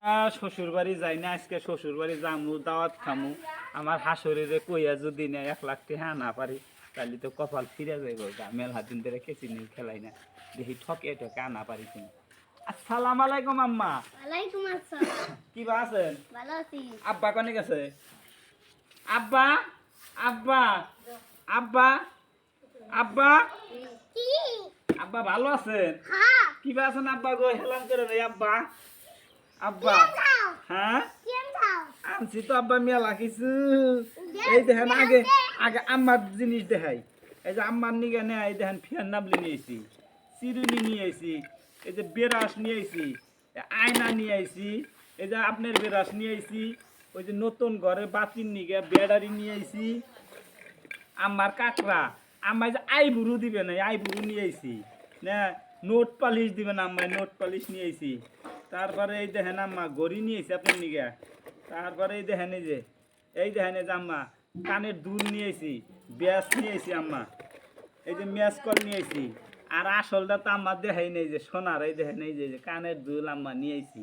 শ্বশুর বাড়ি যাই না, আজকে শ্বশুর বাড়ি যামু, দাওয়াত খামু। আমার হাসুরে কইয়া যদি না 1 লাখ টাকা না পারি তাহলে তো কপাল ফিরে যাইব। মেলা দিন ধরে কেচি নিয়ে খেলাই না, দেখি ঠকে ঠকে আনা পারি কিনা। আসসালাম আলাইকুম আম্মা। ওয়ালাইকুম আসসালাম। কি বা আছেন? ভালো আছি। আব্বা কনে গেছে? আব্বা আব্বা আব্বা আব্বা কি? আব্বা ভালো আছেন? হ্যাঁ। কি বা আছেন আব্বা গো? হেলাম করে রে আব্বা। আব্বা হ্যাঁ কেন যাও? আনছি তো আব্বা মেলা কিছু। এই দেখেন আগে আগে আম্মার জিনিস দেখাই। এই যে আম্মার নিগে নে, এই দেখেন ফিয়ার নাবলি নিয়েছি, চিরুনি নিয়ে আইছি, এই যে বেরাস নিয়ে আইছি, আয়না নিয়ে আইছি, এই যে আপনার বেরাস নিয়ে আইছি, ওই যে নতুন ঘরে বাতির নিগে ব্যাটারি নিয়ে আইছি। আম্মার কাকরা আম্মাই যে আইবুড়ু দিবে না, আইবুড়ু নিয়ে আইছি না। নোট পালিশ দিবেন আম্মাই, নোট পালিশ নিয়ে আইছি। তারপরে এই দেখেন আম্মা গড়ি নিয়ে আইছি আপনার নিগে। তারপরে এই দেখেন এই যে আম্মা কানের দুল নিয়ে আইছি, ব্যাস নিয়ে আইছি আম্মা, এই যে ম্যাচ কল নিয়ে আইছি। আর আসলটা তো আম্মা দেখাই নেই, যে সোনার এই দেখেন এই যে কানের দুল আম্মা নিয়ে আইছি।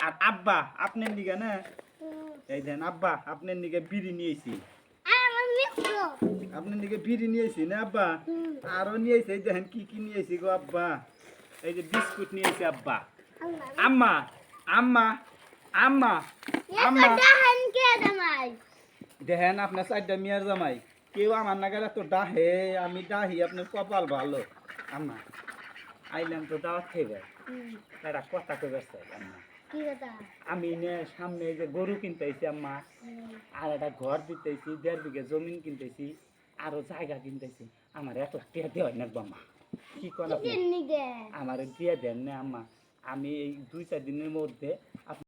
আর আব্বা আপনার নিগে না, এই দেখেন আব্বা আপনার নিগে বিড়ি নিয়ে আইছি। আমার মিত্র। আপনার দিকে বিড়ি নিয়েছি না আব্বা? আরো নিয়েছি, এই দেখেন কি কি নিয়েছি গো আব্বা। এই যে বিস্কুট নিয়েছি আব্বা। আম্মা আম্মা আম্মা আম্মা দাহান কে জামাই? দেখেন আপনার 4টা মেয়ের জামাই, কেউ আমার নাগারে তো ডাহে, আমি ডাহি, আপনার কপাল ভালো। আম্মা আইলাম তো দাওয়াত খেয়ে, তারা কথা কইবার চাই আম্মা। কি কথা? আমি নে সামনে এই যে গরু কিনতেছি আম্মা, আর একটা ঘর দিতেছি, 1.5 বিঘা জমিন কিনতেছি, আরো জায়গা কিনতেছি। আমার 1 লাখ টাকা দেওয়া লাগবে আম্মা। কি করেন আপনি? কিডনি দে। আমার দিয়ে দেন না আম্মা, আমি এই 2-4 দিনের মধ্যে